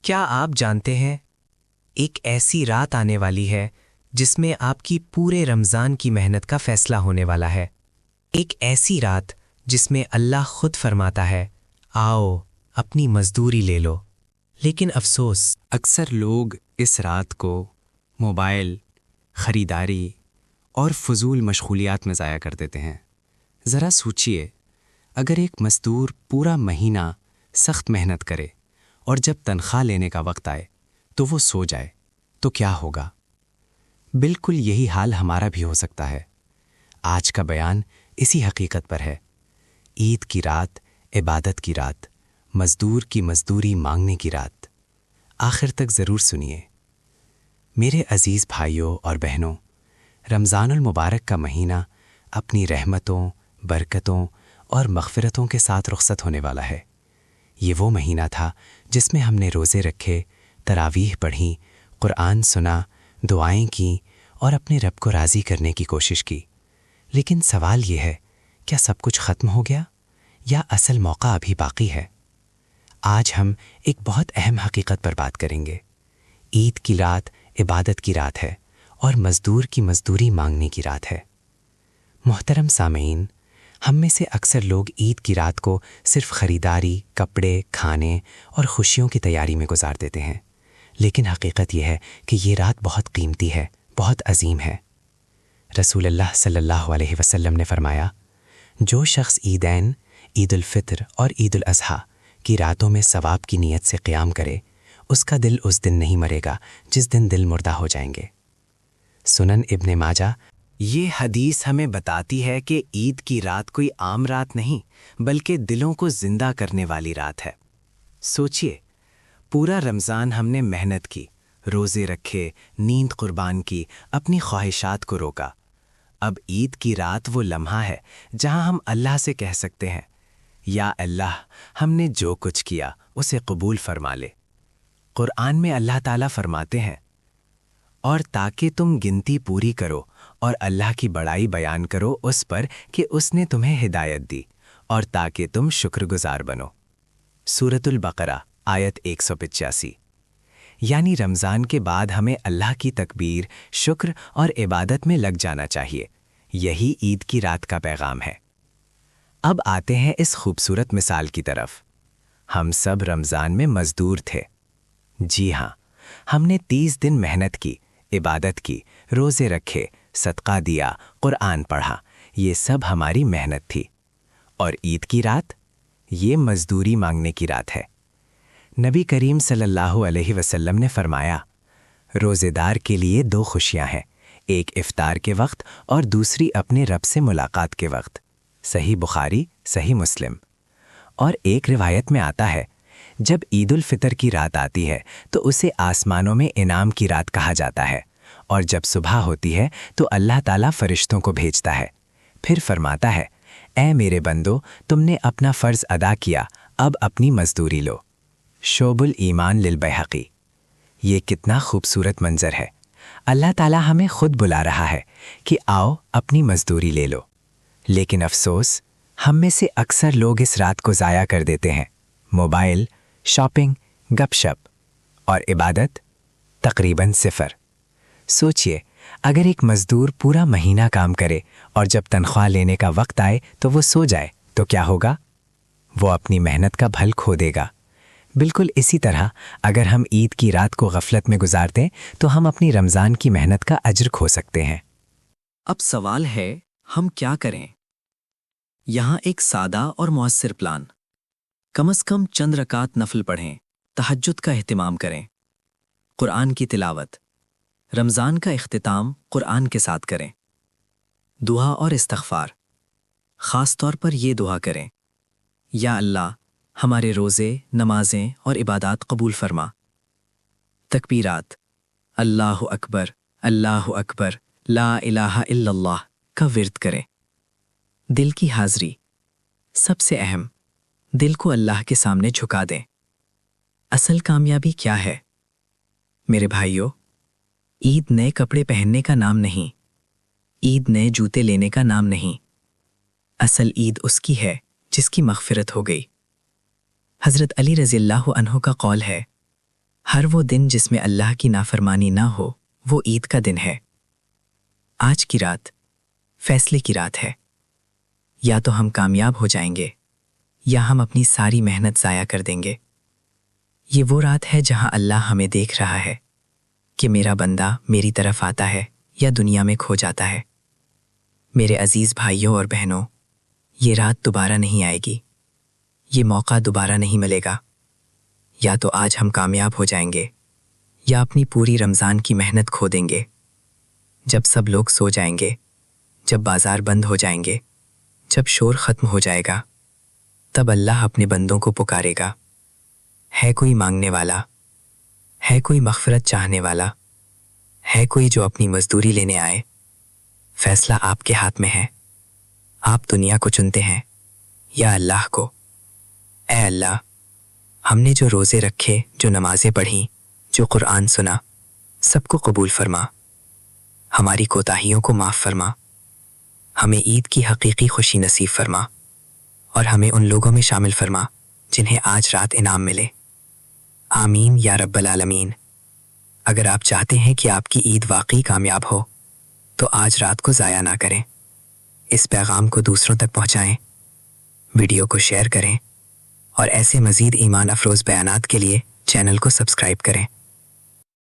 کیا آپ جانتے ہیں ایک ایسی رات آنے والی ہے جس میں آپ کی پورے رمضان کی محنت کا فیصلہ ہونے والا ہے؟ ایک ایسی رات جس میں اللہ خود فرماتا ہے، آؤ اپنی مزدوری لے لو۔ لیکن افسوس، اکثر لوگ اس رات کو موبائل، خریداری اور فضول مشغولیات میں ضائع کر دیتے ہیں۔ ذرا سوچئے، اگر ایک مزدور پورا مہینہ سخت محنت کرے اور جب تنخواہ لینے کا وقت آئے تو وہ سو جائے تو کیا ہوگا؟ بالکل یہی حال ہمارا بھی ہو سکتا ہے۔ آج کا بیان اسی حقیقت پر ہے۔ عید کی رات، عبادت کی رات، مزدور کی مزدوری مانگنے کی رات۔ آخر تک ضرور سنیے۔ میرے عزیز بھائیوں اور بہنوں، رمضان المبارک کا مہینہ اپنی رحمتوں، برکتوں اور مغفرتوں کے ساتھ رخصت ہونے والا ہے۔ یہ وہ مہینہ تھا جس میں ہم نے روزے رکھے، تراویح پڑھیں، قرآن سنا، دعائیں کیں اور اپنے رب کو راضی کرنے کی کوشش کی۔ لیکن سوال یہ ہے، کیا سب کچھ ختم ہو گیا یا اصل موقع ابھی باقی ہے؟ آج ہم ایک بہت اہم حقیقت پر بات کریں گے۔ عید کی رات عبادت کی رات ہے اور مزدور کی مزدوری مانگنے کی رات ہے۔ محترم سامعین، ہم میں سے اکثر لوگ عید کی رات کو صرف خریداری، کپڑے، کھانے اور خوشیوں کی تیاری میں گزار دیتے ہیں۔ لیکن حقیقت یہ ہے کہ یہ رات بہت قیمتی ہے، بہت عظیم ہے۔ رسول اللہ صلی اللہ علیہ وسلم نے فرمایا، جو شخص عیدین، عید الفطر اور عید الاضحیٰ کی راتوں میں ثواب کی نیت سے قیام کرے، اس کا دل اس دن نہیں مرے گا جس دن دل مردہ ہو جائیں گے۔ سنن ابن ماجہ۔ یہ حدیث ہمیں بتاتی ہے کہ عید کی رات کوئی عام رات نہیں بلکہ دلوں کو زندہ کرنے والی رات ہے۔ سوچئے، پورا رمضان ہم نے محنت کی، روزے رکھے، نیند قربان کی، اپنی خواہشات کو روکا۔ اب عید کی رات وہ لمحہ ہے جہاں ہم اللہ سے کہہ سکتے ہیں، یا اللہ، ہم نے جو کچھ کیا اسے قبول فرما لے۔ قرآن میں اللہ تعالیٰ فرماتے ہیں، اور تاکہ تم گنتی پوری کرو اور اللہ کی بڑائی بیان کرو اس پر کہ اس نے تمہیں ہدایت دی، اور تاکہ تم شکر گزار بنو۔ سورۃ البقرہ آیت 185۔ یعنی رمضان کے بعد ہمیں اللہ کی تکبیر، شکر اور عبادت میں لگ جانا چاہیے۔ یہی عید کی رات کا پیغام ہے۔ اب آتے ہیں اس خوبصورت مثال کی طرف۔ ہم سب رمضان میں مزدور تھے۔ جی ہاں، ہم نے 30 دن محنت کی، عبادت کی، روزے رکھے، صدقہ دیا، قرآن پڑھا۔ یہ سب ہماری محنت تھی۔ اور عید کی رات، یہ مزدوری مانگنے کی رات ہے۔ نبی کریم صلی اللہ علیہ وسلم نے فرمایا، روزے دار کے لیے 2 خوشیاں ہیں، ایک افطار کے وقت اور دوسری اپنے رب سے ملاقات کے وقت۔ صحیح بخاری، صحیح مسلم۔ اور ایک روایت میں آتا ہے، جب عید الفطر کی رات آتی ہے تو اسے آسمانوں میں انعام کی رات کہا جاتا ہے، اور جب صبح ہوتی ہے تو اللہ تعالیٰ فرشتوں کو بھیجتا ہے، پھر فرماتا ہے، اے میرے بندو، تم نے اپنا فرض ادا کیا، اب اپنی مزدوری لو۔ شعب الایمان للبیہقی۔ یہ کتنا خوبصورت منظر ہے۔ اللہ تعالیٰ ہمیں خود بلا رہا ہے کہ آؤ اپنی مزدوری لے لو۔ لیکن افسوس، ہم میں سے اکثر لوگ اس رات کو ضائع کر دیتے ہیں۔ موبائل، شاپنگ، گپ شپ اور عبادت تقریباً صفر۔ سوچئے، اگر ایک مزدور پورا مہینہ کام کرے اور جب تنخواہ لینے کا وقت آئے تو وہ سو جائے تو کیا ہوگا؟ وہ اپنی محنت کا پھل کھو دے گا۔ بالکل اسی طرح اگر ہم عید کی رات کو غفلت میں گزار دیں تو ہم اپنی رمضان کی محنت کا اجر کھو سکتے ہیں۔ اب سوال ہے، ہم کیا کریں؟ یہاں ایک سادہ اور مؤثر پلان۔ کم از کم چند رکعت نفل پڑھیں، تہجد کا اہتمام کریں، قرآن کی تلاوت۔ رمضان کا اختتام قرآن کے ساتھ کریں۔ دعا اور استغفار۔ خاص طور پر یہ دعا کریں، یا اللہ، ہمارے روزے، نمازیں اور عبادات قبول فرما۔ تکبیرات، اللہ اکبر، لا الہ الا اللہ کا ورد کریں۔ دل کی حاضری، سب سے اہم، دل کو اللہ کے سامنے جھکا دیں۔ اصل کامیابی کیا ہے؟ میرے بھائیوں، عید نئے کپڑے پہننے کا نام نہیں، عید نئے جوتے لینے کا نام نہیں۔ اصل عید اس کی ہے جس کی مغفرت ہو گئی۔ حضرت علی رضی اللہ عنہ کا قول ہے، ہر وہ دن جس میں اللہ کی نافرمانی نہ ہو وہ عید کا دن ہے۔ آج کی رات فیصلے کی رات ہے۔ یا تو ہم کامیاب ہو جائیں گے یا ہم اپنی ساری محنت ضائع کر دیں گے۔ یہ وہ رات ہے جہاں اللہ ہمیں دیکھ رہا ہے کہ میرا بندہ میری طرف آتا ہے یا دنیا میں کھو جاتا ہے۔ میرے عزیز بھائیوں اور بہنوں، یہ رات دوبارہ نہیں آئے گی، یہ موقع دوبارہ نہیں ملے گا۔ یا تو آج ہم کامیاب ہو جائیں گے یا اپنی پوری رمضان کی محنت کھو دیں گے۔ جب سب لوگ سو جائیں گے، جب بازار بند ہو جائیں گے، جب شور ختم ہو جائے گا، تب اللہ اپنے بندوں کو پکارے گا۔ ہے کوئی مانگنے والا؟ ہے کوئی مغفرت چاہنے والا؟ ہے کوئی جو اپنی مزدوری لینے آئے؟ فیصلہ آپ کے ہاتھ میں ہے۔ آپ دنیا کو چنتے ہیں یا اللہ کو؟ اے اللہ، ہم نے جو روزے رکھے، جو نمازیں پڑھیں، جو قرآن سنا، سب کو قبول فرما۔ ہماری کوتاہیوں کو معاف فرما۔ ہمیں عید کی حقیقی خوشی نصیب فرما اور ہمیں ان لوگوں میں شامل فرما جنہیں آج رات انعام ملے۔ آمین یا رب العالمین۔ اگر آپ چاہتے ہیں کہ آپ کی عید واقعی کامیاب ہو تو آج رات کو ضائع نہ کریں۔ اس پیغام کو دوسروں تک پہنچائیں، ویڈیو کو شیئر کریں اور ایسے مزید ایمان افروز بیانات کے لیے چینل کو سبسکرائب کریں۔